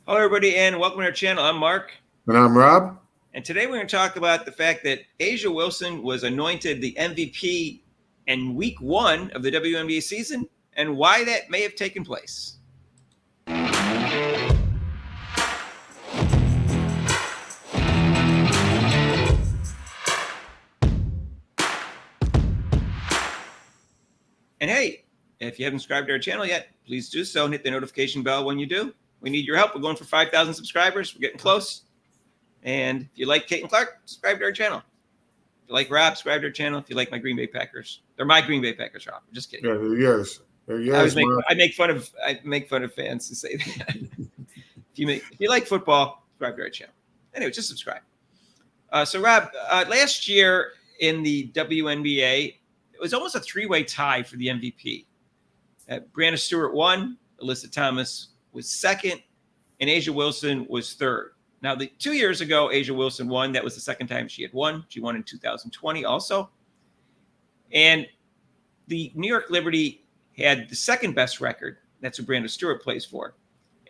Hello, everybody, and welcome to our channel. I'm Mark. And I'm Rob. And today we're going to talk about the fact that A'ja Wilson was anointed the MVP in week 1 of the WNBA season and why that may have taken place. And hey, if you haven't subscribed to our channel yet, please do so and hit the notification bell when you do. We need your help. We're going for 5,000 subscribers. We're getting close. And if you like Kate and Clark, subscribe to our channel. If you like Rob, subscribe to our channel. If you like my Green Bay Packers, they're my Green Bay Packers, Rob. I'm just kidding. Yeah, they're yours. They're yours. I make fun of fans to say that. if you like football, subscribe to our channel. Anyway, just subscribe. So Rob, last year in the WNBA, it was almost a three-way tie for the MVP. Brianna Stewart won, Alyssa Thomas was second, and A'ja Wilson was third. Now, 2 years ago, A'ja Wilson won. That was the second time she had won. She won in 2020 also. And the New York Liberty had the second best record. That's who Brianna Stewart plays for.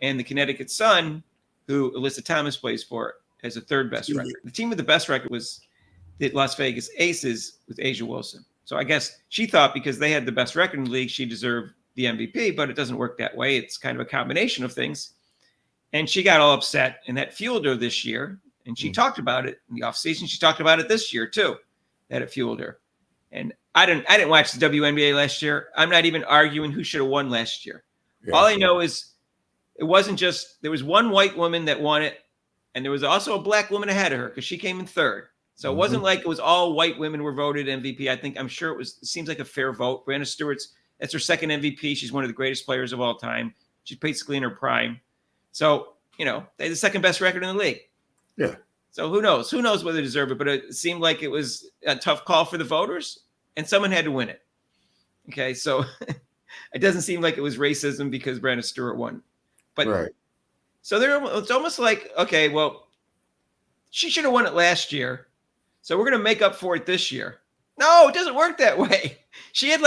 And the Connecticut Sun, who Alyssa Thomas plays for, has a third best record. The team with the best record was the Las Vegas Aces with A'ja Wilson. So I guess she thought because they had the best record in the league, she deserved the MVP, but it doesn't work that way. It's kind of a combination of things. And she got all upset, and that fueled her this year. And she talked about it in the offseason. She talked about it this year, too, that it fueled her. And I didn't watch the WNBA last year. I'm not even arguing who should have won last year. Yeah. All I know is it wasn't just – there was one white woman that won it, and there was also a black woman ahead of her because she came in third. So it wasn't like it was all white women were voted MVP. I'm sure it seems like a fair vote. Brianna Stewart's – that's her second MVP. She's one of the greatest players of all time. She's basically in her prime. So, they had the second best record in the league. Yeah. So who knows? Who knows whether they deserve it? But it seemed like it was a tough call for the voters, and someone had to win it. Okay, so it doesn't seem like it was racism because Brianna Stewart won. But right. So it's almost like, okay, well, she should have won it last year, so we're going to make up for it this year. No, it doesn't work that way. She had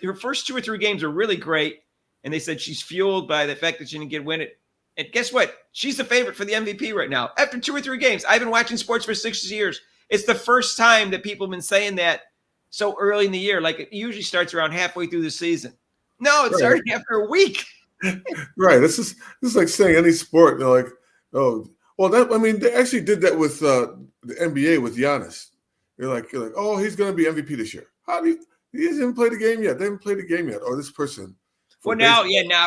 her first 2 or 3 games were really great, and they said she's fueled by the fact that she didn't win it. And guess what? She's the favorite for the MVP right now. After 2 or 3 games, I've been watching sports for 6 years. It's the first time that people have been saying that so early in the year. Like it usually starts around halfway through the season. No, it started after a week. Right. This is like saying any sport. They're like, oh, well, they actually did that with the NBA with Giannis. You're like, oh, he's going to be MVP this year. He hasn't played a game yet. They haven't played a game yet. Or this person. Well, now,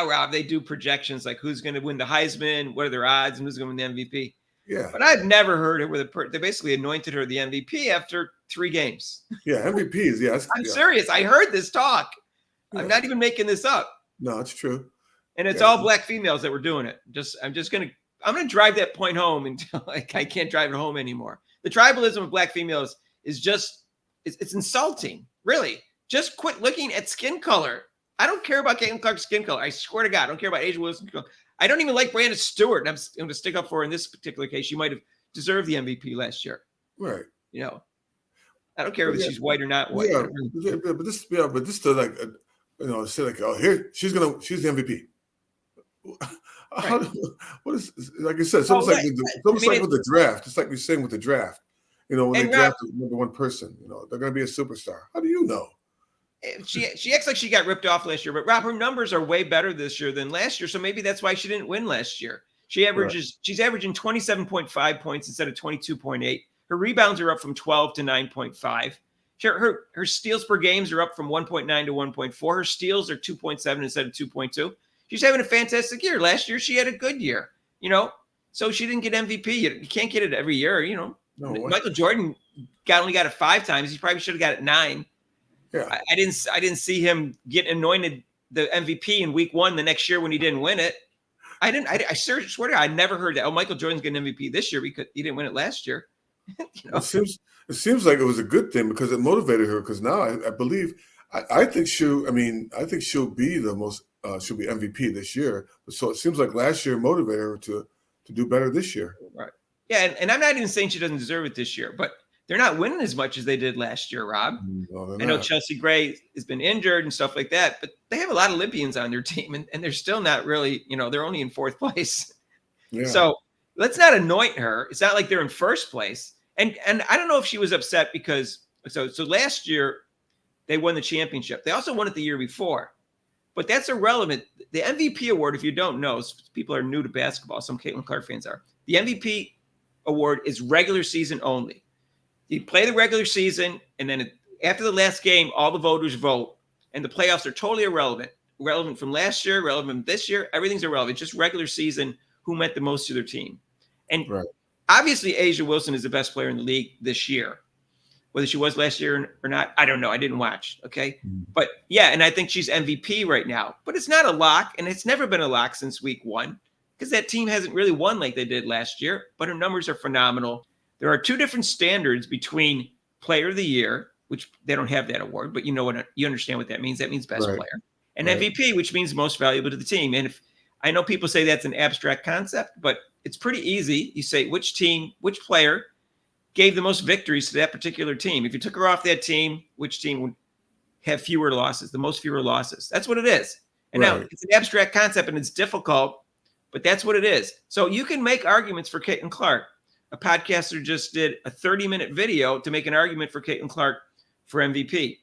Rob, they do projections like who's going to win the Heisman, what are their odds, and who's going to win the MVP. Yeah. But I've never heard it where they basically anointed her the MVP after 3 games. Yeah, MVPs. Yeah. I'm serious. I heard this talk. Yeah. I'm not even making this up. No, it's true. And it's all black females that were doing it. I'm going to drive that point home until I can't drive it home anymore. The tribalism of black females is just, it's insulting. Really. Just quit looking at skin color. I don't care about Caitlin Clark's skin color. I swear to God, I don't care about A'ja Wilson's skin color. I don't even like Brianna Stewart, and I'm going to stick up for her in this particular case. She might have deserved the MVP last year. Right. I don't care if she's white or not white. Yeah, but this to say like, oh, here she's the MVP. Right. What is, like I said, it's almost like with the draft. It's like we're saying with the draft. When they draft number one person, they're going to be a superstar. How do you know? She acts like she got ripped off last year, but Rob, her numbers are way better this year than last year. So maybe that's why she didn't win last year. She's averaging 27.5 points instead of 22.8. Her rebounds are up from 12 to 9.5. Her steals per games are up from 1.9 to 1.4. Her steals are 2.7 instead of 2.2. She's having a fantastic year. Last year, she had a good year, so she didn't get MVP. You can't get it every year, No, Michael Jordan only got it 5 times. He probably should have got it 9. Yeah, I didn't see him get anointed the MVP in week 1 the next year when he didn't win it. I swear to God, I never heard that. Oh, Michael Jordan's getting MVP this year because he didn't win it last year. It seems like it was a good thing because it motivated her. Because now I believe I think she'll be the most she'll be MVP this year. So it seems like last year motivated her to do better this year. Right. Yeah, and I'm not even saying she doesn't deserve it this year, but they're not winning as much as they did last year, Rob. No, I know Chelsea Gray has been injured and stuff like that, but they have a lot of Olympians on their team, and they're still not really, they're only in 4th place. Yeah. So let's not anoint her. It's not like they're in first place. And I don't know if she was upset because so last year they won the championship. They also won it the year before. But that's irrelevant. The MVP award, if you don't know, people are new to basketball, some Caitlin Clark fans are. The MVP award is regular season only. You play the regular season, and then after the last game, all the voters vote, and the playoffs are totally irrelevant. Relevant from last year, relevant this year, everything's irrelevant. Just regular season, who meant the most to their team. And obviously, A'ja Wilson is the best player in the league this year. Whether she was last year or not, I don't know. I didn't watch. Okay. But yeah, and I think she's MVP right now. But it's not a lock, and it's never been a lock since week 1 because that team hasn't really won like they did last year. But her numbers are phenomenal. There are 2 different standards between Player of the Year, which they don't have that award, but you understand what that means. That means best player. And MVP, which means most valuable to the team. And if I know people say that's an abstract concept, but it's pretty easy. You say which player gave the most victories to that particular team. If you took her off that team, which team would have fewer losses, the most fewer losses? That's what it is. And now it's an abstract concept and it's difficult, but that's what it is. So you can make arguments for Caitlin Clark. A podcaster just did a 30-minute video to make an argument for Caitlin Clark for MVP.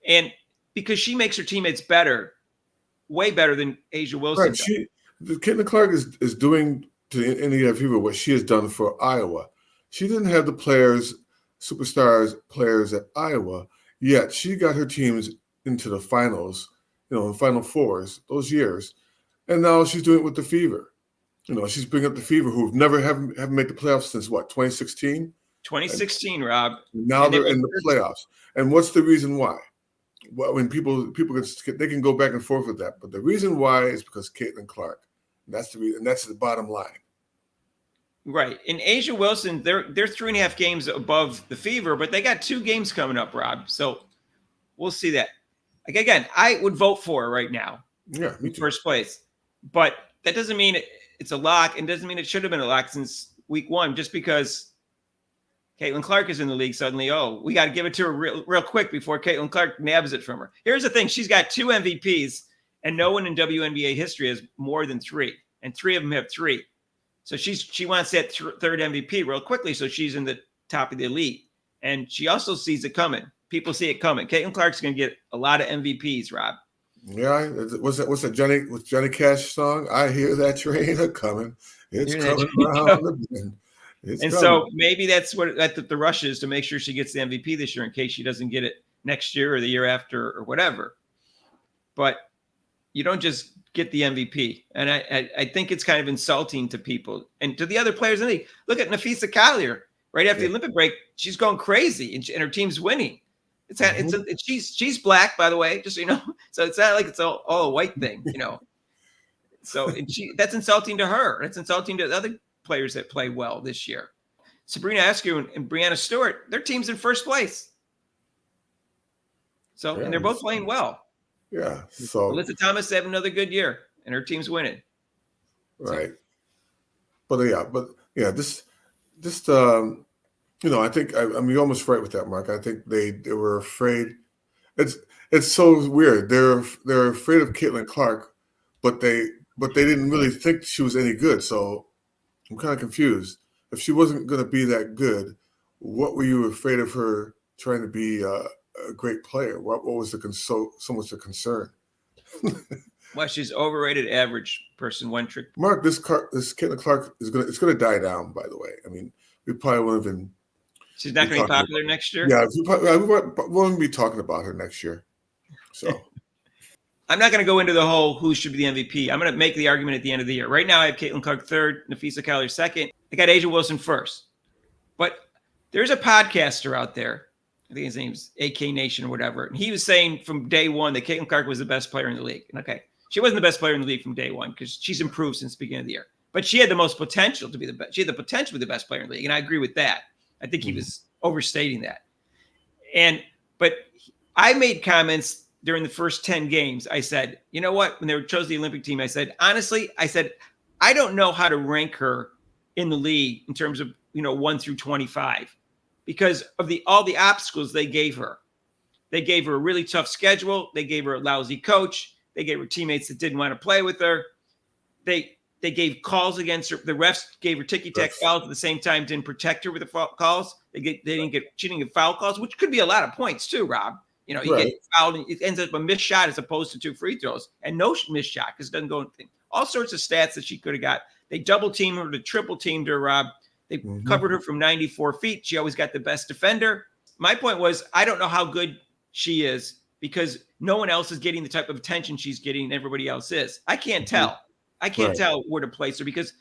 And because she makes her teammates better, way better than A'ja Wilson. Right. Caitlin Clark is doing to Indiana Fever what she has done for Iowa. She didn't have the superstars players at Iowa, yet she got her teams into the finals, in Final Fours those years. And now she's doing it with the Fever. She's bringing up the Fever, who've never haven't made the playoffs since what, 2016? 2016, Rob. Now they're in the playoffs. And what's the reason why? Well, when people they can go back and forth with that, but the reason why is because Caitlin Clark. That's the reason. That's the bottom line. Right. In A'ja Wilson, they're 3.5 games above the Fever, but they got 2 games coming up, Rob. So we'll see that. Like, again, I would vote for her right now. Yeah, me too. First place. But that doesn't mean it's a lock, and doesn't mean it should have been a lock since week 1, just because Caitlin Clark is in the league suddenly. Oh, we got to give it to her real quick before Caitlin Clark nabs it from her. Here's the thing. She's got 2 MVPs, and no one in WNBA history has more than 3, and 3 of them have 3. So she wants that third MVP real quickly, so she's in the top of the elite. And she also sees it coming. People see it coming. Caitlin Clark's going to get a lot of MVPs, Rob. Yeah, what's that Johnny Cash song? I hear that train a coming. It's coming around the bend. And so maybe that's the rush is, to make sure she gets the MVP this year in case she doesn't get it next year or the year after or whatever. But you don't just get the MVP. And I think it's kind of insulting to people and to the other players in the league. Look at Nafisa Collier. Right after the Olympic break, she's going crazy and her team's winning. She's black, by the way, just so you know. So it's not like it's all a white thing, So that's insulting to her. That's insulting to the other players that play well this year. Sabrina Eskew and Breanna Stewart, their team's in first place. So and they're both playing well. Yeah. So Alyssa Thomas had another good year, and her team's winning. Right. So. I think you're almost right with that, Mark. I think they were afraid. It's so weird. They're afraid of Caitlin Clark, but they didn't really think she was any good. So I'm kind of confused. If she wasn't going to be that good, what were you afraid of her trying to be a great player? What was so much the concern? Well, she's overrated, average person, one trick. Mark, this Caitlin Clark it's going to die down. By the way, I mean, we probably would have been. She's not going to be popular next year. Yeah, we won't be talking about her next year. So I'm not going to go into the whole who should be the MVP. I'm going to make the argument at the end of the year. Right now, I have Caitlin Clark third, Nafisa Collier second. I got A'ja Wilson first. But there's a podcaster out there. I think his name's AK Nation or whatever. And he was saying from day one that Caitlin Clark was the best player in the league. And okay, she wasn't the best player in the league from day one because she's improved since the beginning of the year. But she had the most potential to be the best. She had the potential to be the best player in the league. And I agree with that. I think he was overstating that. But I made comments during the first 10 games. I said, you know what? When they chose the Olympic team, I said, honestly, I don't know how to rank her in the league in terms of, 1 through 25 because of all the obstacles they gave her. They gave her a really tough schedule. They gave her a lousy coach. They gave her teammates that didn't want to play with her. They they gave calls against her. The refs gave her ticky-tack fouls at the same time, didn't protect her with the calls. She didn't get foul calls, which could be a lot of points too, Rob. You know, you get fouled and it ends up a missed shot as opposed to 2 free throws and no missed shot because it doesn't go anything. All sorts of stats that she could have got. They double teamed her, they triple teamed her, Rob. They covered her from 94 feet. She always got the best defender. My point was, I don't know how good she is because no one else is getting the type of attention she's getting and everybody else is. I can't tell. I can't tell where to place her because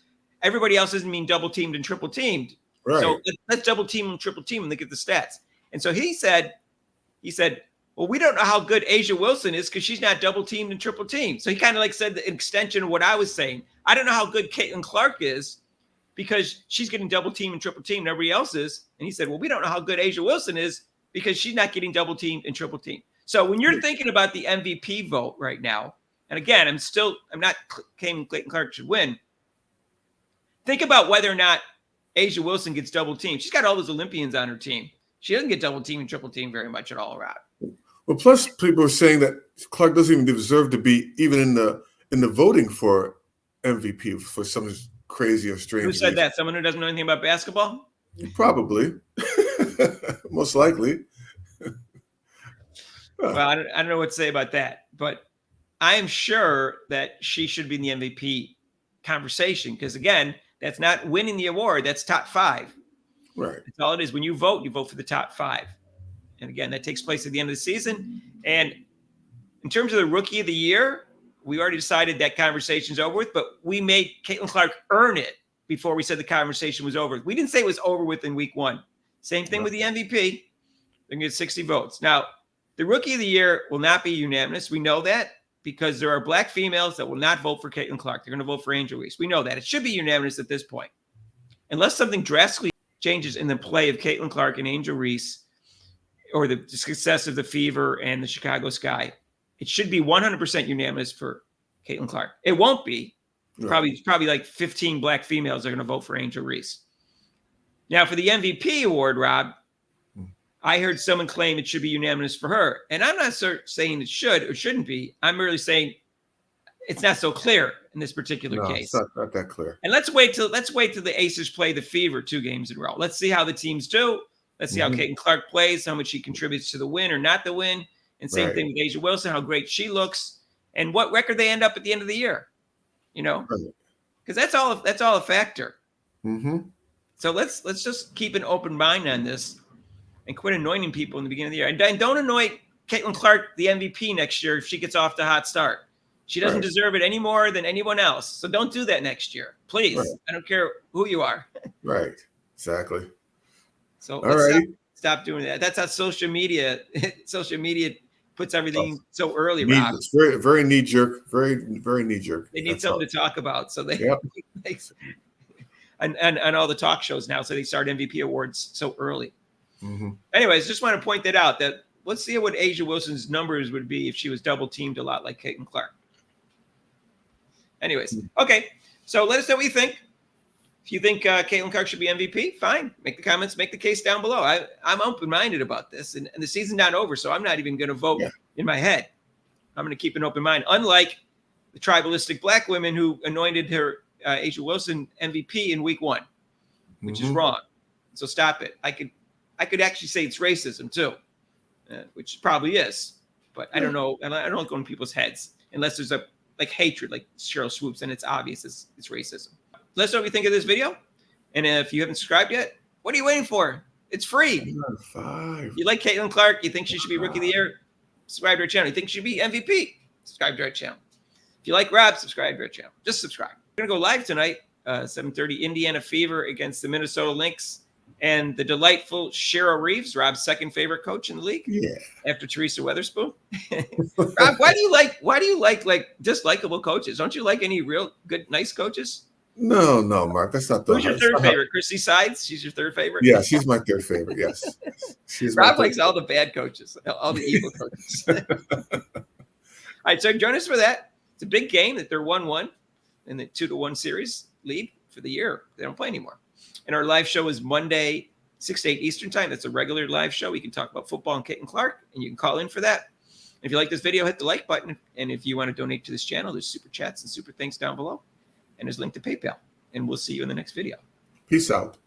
everybody else isn't being double teamed and triple teamed. Right. So let's double team and triple team and look at the stats. And so he said, well, we don't know how good A'ja Wilson is because she's not double teamed and triple teamed. So he kind of like said the extension of what I was saying. I don't know how good Caitlin Clark is because she's getting double teamed and triple teamed and everybody else is. And he said, well, we don't know how good A'ja Wilson is because she's not getting double teamed and triple teamed. So when you're thinking about the MVP vote right now, and again, I'm not claiming Caitlin Clark should win. Think about whether or not A'ja Wilson gets double teamed. She's got all those Olympians on her team. She doesn't get double teamed and triple teamed very much at all around. Well, plus people are saying that Clark doesn't even deserve to be even in the voting for MVP for some crazy or strange. Who said that? Someone who doesn't know anything about basketball? Probably, most likely. Well, I don't know what to say about that, but I am sure that she should be in the MVP conversation because again, that's not winning the award. That's top 5. Right. That's all it is. When you vote for the top 5. And again, that takes place at the end of the season. And in terms of the rookie of the year, we already decided that conversation's over with, but we made Caitlin Clark earn it before we said the conversation was over. We didn't say it was over with in week 1. Same thing with the MVP. They're going to get 60 votes. Now, the rookie of the year will not be unanimous. We know that because there are black females that will not vote for Caitlin Clark. They're going to vote for Angel Reese. We know that. It should be unanimous at this point. Unless something drastically changes in the play of Caitlin Clark and Angel Reese, or the success of the Fever and the Chicago Sky, it should be 100% unanimous for Caitlin Clark. It won't be. Probably like 15 black females are going to vote for Angel Reese. Now, for the MVP award, Rob, I heard someone claim it should be unanimous for her. And I'm not saying it should or shouldn't be. I'm merely saying it's not so clear in this particular case. It's not that clear. And let's wait till the Aces play the Fever 2 games in a row. Let's see how the teams do. Let's see how Caitlin Clark plays, how much she contributes to the win or not the win. And same thing with A'ja Wilson, how great she looks, and what record they end up at the end of the year. You know, because that's all a factor. So let's just keep an open mind on this and quit anointing people in the beginning of the year. And don't anoint Caitlin Clark the MVP next year if she gets off the hot start. She doesn't deserve it any more than anyone else. So don't do that next year, please. I don't care who you are. Right. Exactly. So stop doing that. That's how social media puts everything so early, Rob. It's very, very knee jerk. Very, very knee jerk. They need something to talk about. So they and all the talk shows now. So they start MVP awards so early. Anyways, just want to point that out. That let's see what A'ja Wilson's numbers would be if she was double teamed a lot like Caitlin Clark. Anyways, okay. So let us know what you think. If you think Caitlin Clark should be MVP, fine. Make the comments, make the case down below. I'm open-minded about this, and the season's not over, so I'm not even going to vote in my head. I'm going to keep an open mind, unlike the tribalistic black women who anointed her A'ja Wilson MVP in week 1, which is wrong. So stop it. I could actually say it's racism too, which probably is, but I don't know. I don't go in people's heads unless there's a hatred, like Cheryl Swoops, and it's obvious it's racism. Let us know what you think of this video. And if you haven't subscribed yet, what are you waiting for? It's free. 5. You like Caitlin Clark? You think she should be Rookie of the Year? Subscribe to our channel. You think she should be MVP? Subscribe to our channel. If you like Rob, subscribe to our channel. Just subscribe. We're going to go live tonight, 7:30, Indiana Fever against the Minnesota Lynx. And the delightful Cheryl Reeves, Rob's second favorite coach in the league. Yeah. After Teresa Weatherspoon. Rob, why do you like dislikable coaches? Don't you like any real good, nice coaches? No, Mark. That's not the. Who's your third favorite? Chrissy Sides? She's your third favorite? Yeah, she's my third favorite. Yes. Rob likes all the bad coaches, all the evil coaches. All right, so join us for that. It's a big game that they're 1-1 in the 2-1 series lead for the year. They don't play anymore. And our live show is Monday, 6 to 8 Eastern time. That's a regular live show. We can talk about football and Caitlin Clark, and you can call in for that. If you like this video, hit the like button. And if you want to donate to this channel, there's super chats and super things down below. and his link to PayPal. And we'll see you in the next video. Peace out.